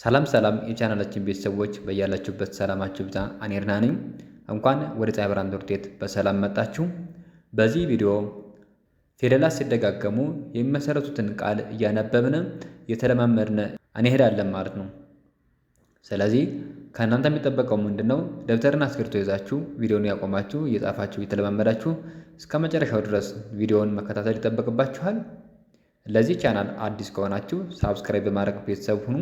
ሰላም ሰላም የቻናላችን ቤተሰቦች በያላችሁበት ሰላማችሁ ይብዛ። እኔ እርና ነኝ። እንኳን ወደ ፀሐይ ብርሃን ትምህርት ቤት በሰላም መጣችሁ። በዚህ ቪዲዮ ፊደላት ሲደጋገሙ የሚመሰረቱትን ቃል እያነበብን እየተለማመድን እንሄዳለን ማለት ነው። ስለዚህ ከእናንተ የሚጠበቀው ምንድነው? ደብተርና እስክሪብቶ ይዛችሁ ቪዲዮውን ያቆማችሁ እየጻፋችሁ እየተለማመዳችሁ እስከ መጨረሻው ድረስ ቪዲዮውን መከታተል ይጠበቅባችኋል። ለዚህ ቻናል አዲስ ከሆናችሁ ሳብስክራይብ በማድረግ ቤተሰብ ሁኑ።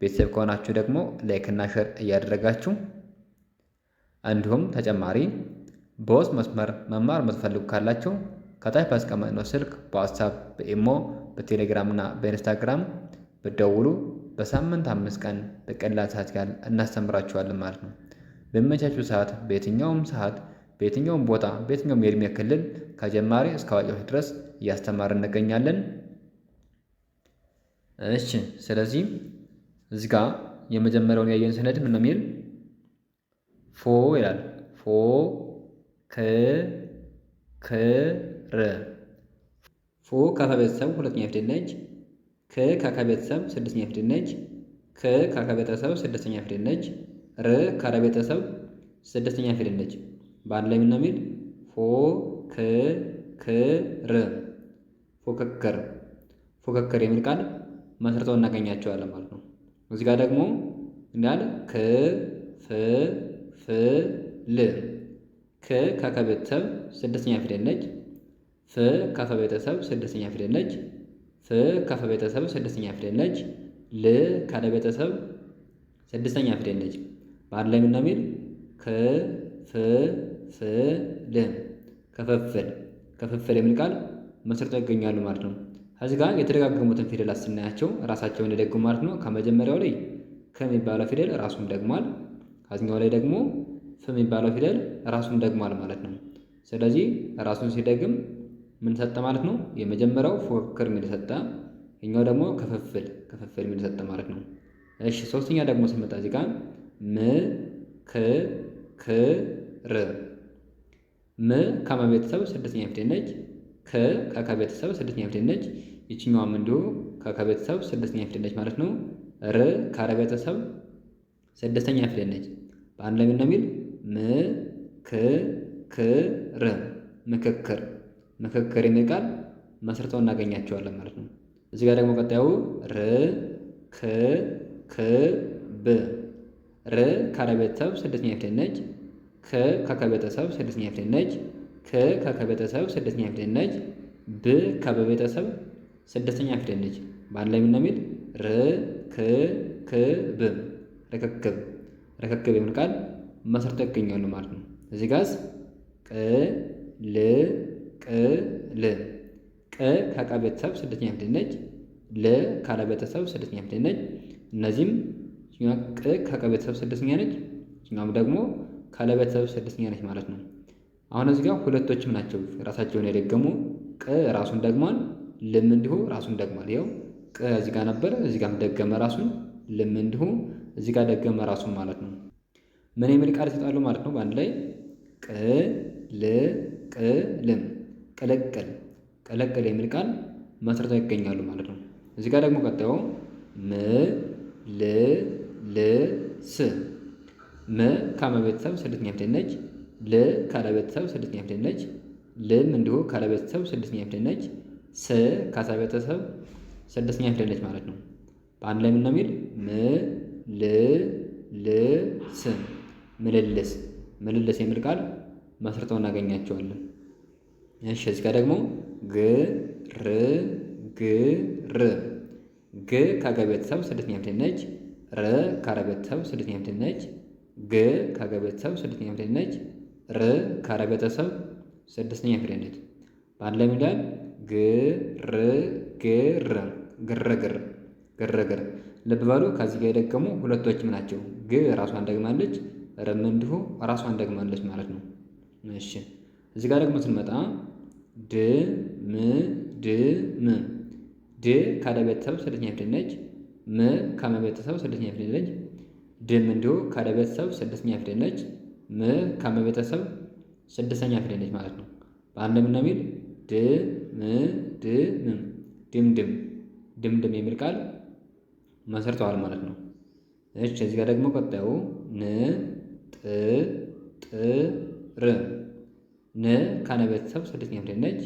ቤተሰብ ከሆናችሁ ደግሞ ላይክ እና ሼር እያደረጋችሁ እንዲሁም ተጨማሪ በውስጥ መስመር መማር የምትፈልጉ ካላችሁ ከታች ባስቀመጥነው ስልክ በዋትስአፕ፣ በኢሞ፣ በቴሌግራም እና በኢንስታግራም ብትደውሉ በሳምንት 5 ቀን በቀላል ሰዓት ያህል እናስተምራችኋለን ማለት ነው። በሚመቻችሁ ሰዓት፣ በየትኛውም ቦታ፣ በየትኛውም የእድሜ ክልል ከጀማሪ እስከ አዋቂዎች ድረስ እያስተማርን እንገኛለን። እሺ፣ ስለዚህ እዚህ ጋር የመጀመሪያውን ያየን ሰነድ ምን ነው የሚል? ፎ ይላል። ፎ ር ፎ ከፈ ቤተሰብ ሁለተኛ ፊደል ነች። ከ ከከ ቤተሰብ ስድስተኛ ፊደል ነች። ከ ከከ ቤተሰብ ስድስተኛ ፊደል ነች። ር ከረ ቤተሰብ ስድስተኛ ፊደል ነች። በአንድ ላይ ምን ነው የሚል? ፎ ር ፎክክር። ፎክክር የሚል ቃል መስርተው እናገኛቸዋለን ማለት ነው። እዚህ ጋር ደግሞ እንዳለ ል ከ ከከ ቤተሰብ ስድስተኛ ፊደል ነች። ፍ ከፈ ቤተሰብ ስድስተኛ ፊደል ነች። ፍ ከፈ ቤተሰብ ስድስተኛ ፊደል ነች። ል ከለ ቤተሰብ ስድስተኛ ፊደል ነች። በአንድ ላይ ምን ነው የሚል? ል ክፍፍል የሚል ቃል መስርተው ይገኛሉ ማለት ነው። ከዚህ ጋር የተደጋገሙትን ፊደላት ስናያቸው ራሳቸውን ይደግሙ ማለት ነው። ከመጀመሪያው ላይ ከሚባለው ፊደል ራሱን ደግሟል። ከዚህኛው ላይ ደግሞ ፍ የሚባለው ፊደል ራሱን ደግሟል ማለት ነው። ስለዚህ ራሱን ሲደግም ምን ሰጠ ማለት ነው? የመጀመሪያው ፉክክር የሚል ሰጠ፣ ይኛው ደግሞ ክፍፍል የሚል ሰጠ ማለት ነው። እሺ፣ ሶስተኛ ደግሞ ስንመጣ እዚህ ጋር ምክክር። ም ከመ ቤተሰብ ስድስተኛ ፊደል ነች። ከ ከከ ቤተሰብ ስድስተኛ ፊደል ነች። ይችኛዋም እንዲሁ ከከ ቤተሰብ ስድስተኛ ፊደል ነች ማለት ነው። ር ከረ ቤተሰብ ስድስተኛ ፊደል ነች። በአንድ ላይ ምን ነው የሚል? ምክክር የሚል ቃል መስርተው እናገኛቸዋለን ማለት ነው። እዚህ ጋር ደግሞ ቀጣዩ ርክክብ። ር ከረ ቤተሰብ ስድስተኛ ፊደል ነች። ከ ከከ ቤተሰብ ስድስተኛ ፊደል ነች። ከ ከከ ቤተሰብ ስድስተኛ ፊደል ነች። ብ ከበ ቤተሰብ ስድስተኛ ፊደል ነች። በአንድ ላይ ምን ነው የሚል? ርክክብ የሚል ቃል መስርተው ይገኛሉ ማለት ነው። እዚህ ጋርስ ቅል ቀ ከቀ ቤተሰብ ስድስተኛ ፊደል ነች። ል ካለ ቤተሰብ ስድስተኛ ፊደል ነች። እነዚህም ቅ ከቀ ቤተሰብ ስድስተኛ ነች፣ እኛም ደግሞ ካለ ቤተሰብ ስድስተኛ ነች ማለት ነው። አሁን እዚህ ጋር ሁለቶችም ናቸው ራሳቸውን የደገሙ። ቅ ራሱን ደግሟል፣ ልም እንዲሁ ራሱን ደግሟል። ይኸው ቅ እዚህ ጋር ነበር፣ እዚህ ጋር ደገመ ራሱን። ልም እንዲሁ እዚህ ጋር ደገመ ራሱን ማለት ነው። ምን የሚል ቃል ይሰጣሉ ማለት ነው? በአንድ ላይ ቅልቅል የሚል ቃል መስርተው ይገኛሉ ማለት ነው። እዚህ ጋር ደግሞ ቀጣዩ ምልልስ። ም ከመ ቤተሰብ ስድስተኛ ፊደል ነች። ል ካለ ቤተሰብ ስድስተኛ ፊደል ነች። ልም እንዲሁ ካለ ቤተሰብ ስድስተኛ ፊደል ነች። ስ ካለ ቤተሰብ ስድስተኛ ፊደል ነች ማለት ነው። በአንድ ላይ ምን ነው የሚል? ምልልስ የሚል ቃል መስርተው እናገኛቸዋለን። እሺ፣ እዚህ ጋር ደግሞ ግርግር። ግ ከገ ቤተሰብ ስድስተኛ ፊደል ነች። ረ ከረ ቤተሰብ ስድስተኛ ፊደል ነች። ግ ከገ ቤተሰብ ስድስተኛ ፊደል ነች። ር ከረ ቤተሰብ ስድስተኛ ፊደል ነች። በአንድ ላይ ምን ይላል? ግርግር። ልብ በሉ ከዚህ ጋር የደገሙ ሁለቶችም ናቸው። ግ ራሷን ደግማለች፣ ረም እንዲሁ ራሷን ደግማለች ማለት ነው። እሺ፣ እዚህ ጋር ደግሞ ስንመጣ ድምድም። ድ ካለ ቤተሰብ ስድስተኛ ፊደል ነች። ም ከመ ቤተሰብ ስድስተኛ ፊደል ነች። ድም እንዲሁ ካለ ቤተሰብ ስድስተኛ ፊደል ነች። ም ከመ ቤተሰብ ስድስተኛ ፊደል ነች ማለት ነው። በአንድ ምን ነው የሚል? ድምድም የሚል ቃል መስርተዋል ማለት ነው። እሺ እዚህ ጋር ደግሞ ቀጣዩ ን ጥ ጥ ር ን ከነ ቤተሰብ ስድስተኛ ፊደል ነች።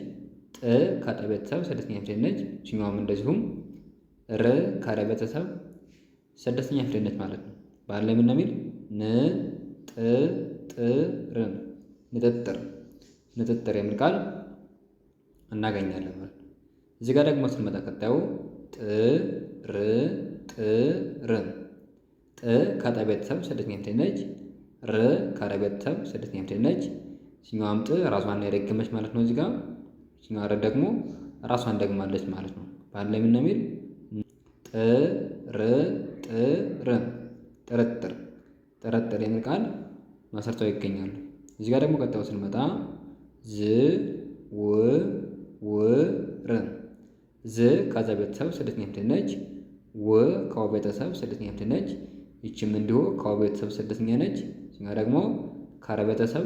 ጥ ከጠ ቤተሰብ ስድስተኛ ፊደል ነች። ይችኛዋም እንደዚሁም ር ከረ ቤተሰብ ስድስተኛ ፊደል ነች ማለት ነው። በአንድ ላይ ምን ነው የሚል ን ጥ ጥ ር ንጥጥር ንጥጥር የሚል ቃል እናገኛለን ማለት ነው። እዚህ ጋር ደግሞ ስንመጣ ቀጣዩ ጥ ር ጥ ር ጥ ከጠ ቤተሰብ ስድስተኛ ፊደል ነች። ር ከረ ቤተሰብ ስድስተኛ ፊደል ነች። ይችኛዋም ጥ ራሷን የደገመች ማለት ነው። እዚህ ጋር ይችኛዋ ረ ደግሞ ራሷን ደግማለች ማለት ነው። በአንድ ላይ ምን ነው የሚል ጥ ር ጥ ር ጥርጥር ጥርጥር የሚል ቃል መሰርተው ይገኛሉ። እዚህ ጋር ደግሞ ቀጣዩ ስንመጣ ዝ ው ው ር ዝ ከዘ ቤተሰብ ስድስተኛ ፊደል ነች። ው ከወ ቤተሰብ ስድስተኛ ፊደል ነች። ይችም እንዲሁ ከወ ቤተሰብ ስድስተኛ ነች። እኛ ደግሞ ከረ ቤተሰብ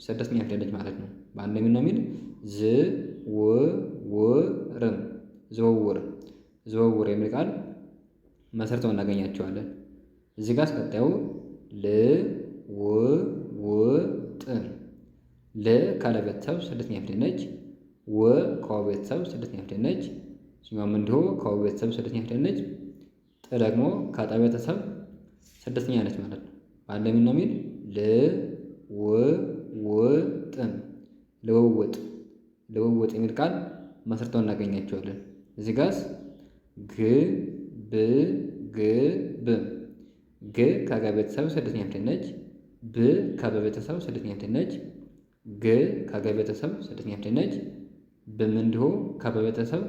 ስድስተኛ ፊደል ነች ማለት ነው። በአንድ ላይ ምን ነው የሚል ዝ ው ው ር ዝውውር ዝውውር የሚል ቃል መሰርተው እናገኛቸዋለን። እዚህ ጋር አስቀጣዩ ል ው ው ጥ ል ካለ ቤተሰብ ስድስተኛ ፊደል ነች። ወ ከወ ቤተሰብ ስድስተኛ ፊደል ነች። እኛም እንዲሁ ከወ ቤተሰብ ስድስተኛ ፊደል ነች። ጥ ደግሞ ከጠ ቤተሰብ ስድስተኛ ነች ማለት ነው። በአንድ ላይ ምን ነው የሚል ል ው ው ጥ ልውውጥ ልውውጥ የሚል ቃል መስርተው እናገኛቸዋለን። እዚህ ጋርስ ግ ብ ግ ብ ግ ከገ ቤተሰብ ስድስተኛ ፊደል ነች። ብ ከበ ቤተሰብ ስድስተኛ ፊደል ነች። ግ ከገ ቤተሰብ ስድስተኛ ፊደል ነች። ብም እንዲሁ ከበ ቤተሰብ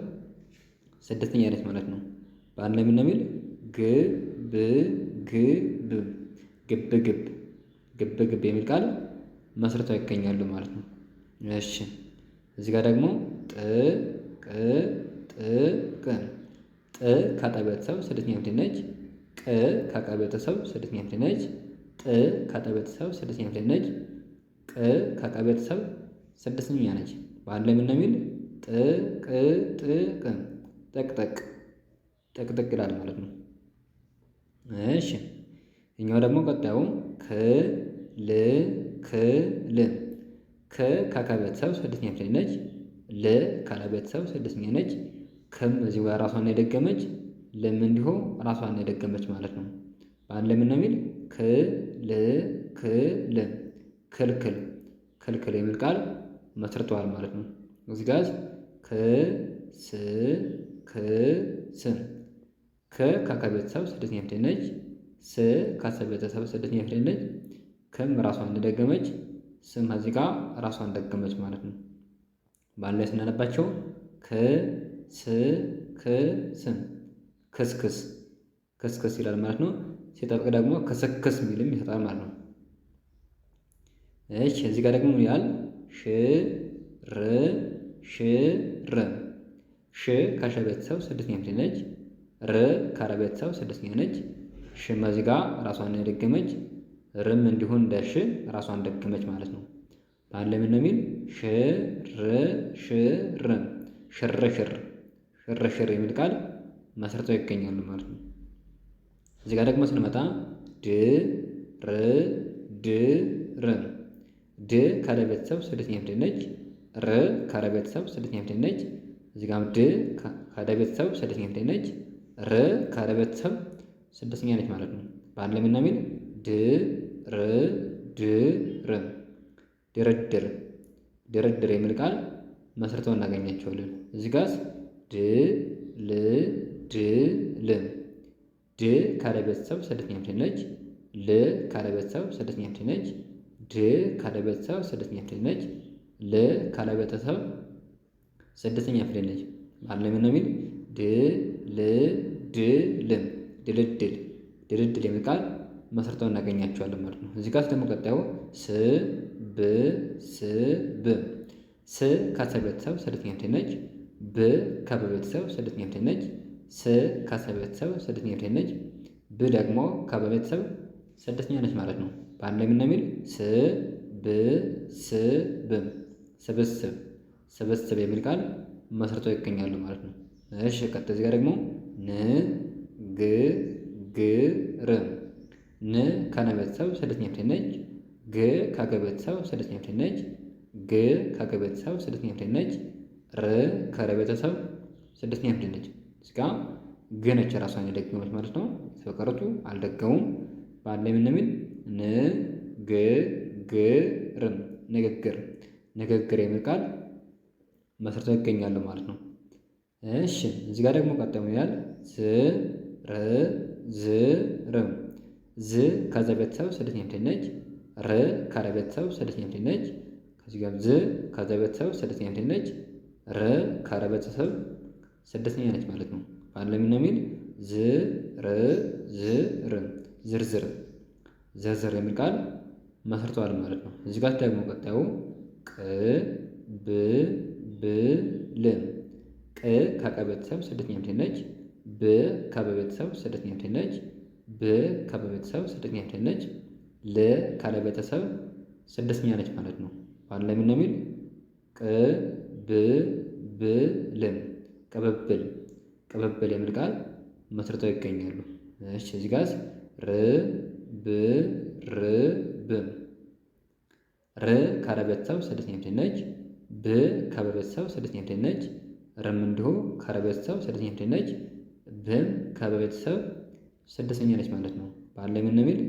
ስድስተኛ ነች ማለት ነው። በአንድ ላይ ምን ነው የሚል ግ ብ ግ ብ ግብ ግብ ግብ ግብ የሚል ቃል መስርተው ይገኛሉ ማለት ነው። እሺ እዚህ ጋር ደግሞ ጥ ቅ ጥ ቅ ጥ ከጠ ቤተሰብ ስድስተኛ ፊደል ነች። ቅ ከቀ ቤተሰብ ስድስተኛ ፊደል ነች። ጥ ከጠ ቤተሰብ ስድስተኛ ፊደል ነች። ቅ ከቀ ቤተሰብ ስድስተኛ ነች። በአንድ ላይ ምን ነው የሚል ጥ ቅ ጥ ቅ ጠቅጠቅ ጠቅጠቅ ይላል ማለት ነው። እሺ እኛው ደግሞ ቀጣዩ ክ ል ክ ል ከ ከከ ቤተሰብ ስድስተኛ ፊደል ነች። ል ከለ ቤተሰብ ስድስተኛ ነች። ክም እዚሁ ጋር ራሷን የደገመች ለም እንዲሁ ራሷን የደገመች ማለት ነው። በአንድ ላይ ምን ነው የሚል ክ ል ክ ል ክልክል ክልክል የሚል ቃል መስርተዋል ማለት ነው። እዚህ ጋር ክ ስ ክ ስ ከ ከከ ቤተሰብ ስድስተኛ ፊደል ነች። ስ ከሰ ቤተሰብ ስድስተኛ ፊደል ነች። ክም ራሷን እንደደገመች ስም እዚህ ጋር ራሷን ደገመች ማለት ነው። በአንድ ላይ ስናነባቸው ክ ስ ክ ስም ክስክስ ክስክስ ይላል ማለት ነው። ሲጠብቅ ደግሞ ክስክስ የሚልም ይሰጣል ማለት ነው። እሺ እዚህ ጋር ደግሞ ምን ይላል? ሽ ር ሽ ር ሽ ከሸ ቤተሰብ ስድስተኛ ፊደል ነች። ር ከረ ቤተሰብ ስድስተኛ ነች። ሽም እዚህ ጋር ራሷን የደገመች ርም እንዲሁን እንደ ሽ ራሷን ደገመች ማለት ነው። በአንድ ላይ ምን ነው የሚል ሽ ር ሽ ር ሽርሽር ሽርሽር የሚል ቃል መስርተው ይገኛሉ ማለት ነው። እዚህ ጋር ደግሞ ስንመጣ ድ ር ድ ር ድ ከረ ቤተሰብ ስድስተኛ ፊደል ነች። ር ከረ ቤተሰብ ስድስተኛ ፊደል ነች። እዚህ ጋር ድ ከደ ቤተሰብ ስድስተኛ ፊደል ነች። ር ከረ ቤተሰብ ስድስተኛ ነች ማለት ነው። በአንድ ላይ ምን ነው የሚል ድ ር ድ ር ድርድር ድርድር የሚል ቃል መስርተው እናገኛቸዋለን። እዚህ ጋር ድ ል ድ ል ድ ካለ ቤተሰብ ስድስተኛ ፊደል ነች። ል ካለ ቤተሰብ ስድስተኛ ፊደል ነች። ድ ካለ ቤተሰብ ስድስተኛ ፊደል ነች። ል ካለ ቤተሰብ ስድስተኛ ፊደል ነች። በአንድ ላይ ምን ነው የሚል ድ ል ድ ል ድልድል ድልድል የሚል ቃል መስርተው እናገኛቸዋለን ማለት ነው። እዚህ ጋር ደግሞ ቀጣዩ ስ ብ ስ ብ ስ ከሰ ቤተሰብ ስድስተኛ ፊደል ነች። ብ ከበ ቤተሰብ ስድስተኛ ፊደል ነች። ስ ከሰ ቤተሰብ ስድስተኛ ፊደል ነች። ብ ደግሞ ከበ ቤተሰብ ስድስተኛ ነች ማለት ነው። በአንድ ላይ ምን ነው የሚል ስ ብ ስ ብ ስብስብ ስብስብ የሚል ቃል መስርተው ይገኛሉ ማለት ነው። እሺ ቀጥታ እዚህ ጋር ደግሞ ን ግ ግ ር ን ከነ ቤተሰብ ስድስተኛ ፊደል ነች። ግ ከገ ቤተሰብ ስድስተኛ ፊደል ነች። ግ ከገ ቤተሰብ ስድስተኛ ፊደል ነች። ር ከረ ቤተሰብ ስድስተኛ ፊደል ነች። እዚህ ጋ ግ ነች ራሷን የደገመች ማለት ነው። የተቀሩቱ አልደገሙም። በአንድ ላይ ምን የሚል ንግግር ንግግር ንግግር የሚል ቃል መስርተው ይገኛሉ ማለት ነው። እሺ እዚህ ጋር ደግሞ ቀጣዩ ይላል ዝርዝር። ዝ ከዘ ቤተሰብ ስድስተኛ ፊደል ነች። ር ከረ ቤተሰብ ስድስተኛ ፊደል ነች። ከዚህ ጋር ዝ ከዘ ቤተሰብ ስድስተኛ ፊደል ነች። ር ከረ ቤተሰብ ስድስተኛ ነች ማለት ነው። በአንድ ላይ ምን የሚል ዝርዝር ዝርዝር የሚል ቃል መስርተዋል ማለት ነው። እዚህ ጋር ደግሞ ቀጣዩ ቅብብል። ቅ ከቀ ቤተሰብ ስድስተኛ ፊደል ነች። ብ ከበ ቤተሰብ ስድስተኛ ፊደል ነች። ብ ከበ ቤተሰብ ስድስተኛ ፊደል ነች። ል ካለ ቤተሰብ ስድስተኛ ነች ማለት ነው። በአንድ ላይ ምን የሚል ቅብብል ቅብብል የሚል ቃል መስርተው ይገኛሉ። እሺ እዚህ ጋር ርብርብ። ር ከረ ቤተሰብ ስድስተኛ ፊደል ነች። ብ ከበ ቤተሰብ ስድስተኛ ፊደል ነች። ርም እንዲሁ ከረ ቤተሰብ ስድስተኛ ፊደል ነች። ብም ከበ ቤተሰብ ስድስተኛ ነች ማለት ነው። በአንድ ላይ ምን የሚል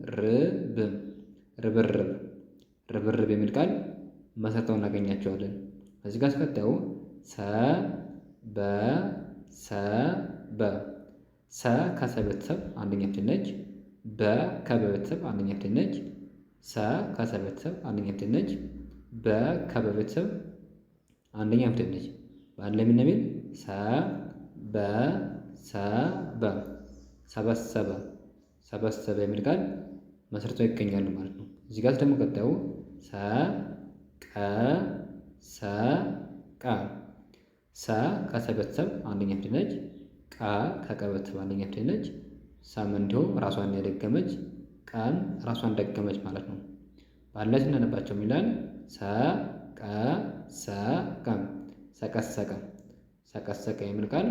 ርብርብ ርብርብ የሚል ቃል መስርተው እናገኛቸዋለን። እዚህ ጋር አስከታዩ ሰበሰበ። ሰ ከሰ ቤተሰብ አንደኛ ፊደል ነች። በ ከበ ቤተሰብ አንደኛ ፊደል ነች። ሰ ከሰ ቤተሰብ አንደኛ ፊደል ነች። በ ከበ ቤተሰብ አንደኛ ፊደል ነች። በአንድ ላይ ምን የሚል ሰበሰበ የሚል ቃል መስርተው ይገኛሉ ማለት ነው። እዚህ ጋር ደግሞ ቀጣዩ ሰቀሰቀ። ሰ ከሰ ቤተሰብ አንደኛ ፊደል ነች። ቀ ከቀ ቤተሰብ አንደኛ ፊደል ነች። ሰም እንዲሁ ራሷን የደገመች ቀን ራሷን ደገመች ማለት ነው። በአንድ ላይ ስናነባቸው ይላል ሰቀሰቀ ሰቀሰቀ የሚል ቃል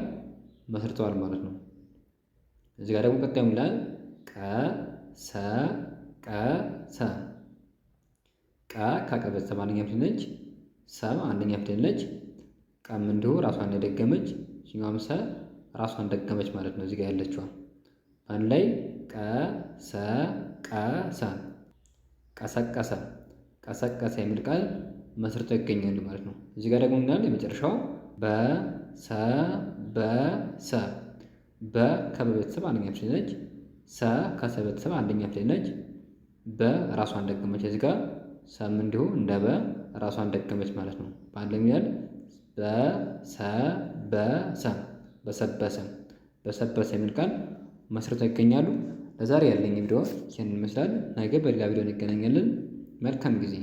መስርተዋል ማለት ነው። እዚህ ጋር ደግሞ ቀጣዩ ይላል ቀሰቀሰ። ቀ ከቀ ቤተሰብ አንደኛ ፊደል ነች። ሰም አንደኛ ፊደል ነች። ቀም እንዲሁ ራሷን የደገመች እኛም ሰ ራሷን ደገመች ማለት ነው። እዚህ ጋር ያለችዋ አንድ ላይ ቀሰቀሰ የሚል ቃል መስርተው ይገኛሉ ማለት ነው። እዚህ ጋር ደግሞ ምናል የመጨረሻው በሰበሰ። በ ከበ ቤተሰብ አንደኛ ፊደል ነች። ሰ ከሰ ቤተሰብ አንደኛ ፊደል ነች። በ ራሷን ደገመች። እዚህ ጋር ሰም እንዲሁ እንደ በ ራሷን ደገመች ማለት ነው። በአንድ ላይ ይላል በሰበሰ የሚል ቃል መስርተው ይገኛሉ። ለዛሬ ያለኝ ቪዲዮ ይህንን ይመስላል። ነገ በሌላ ቪዲዮ እንገናኛለን። መልካም ጊዜ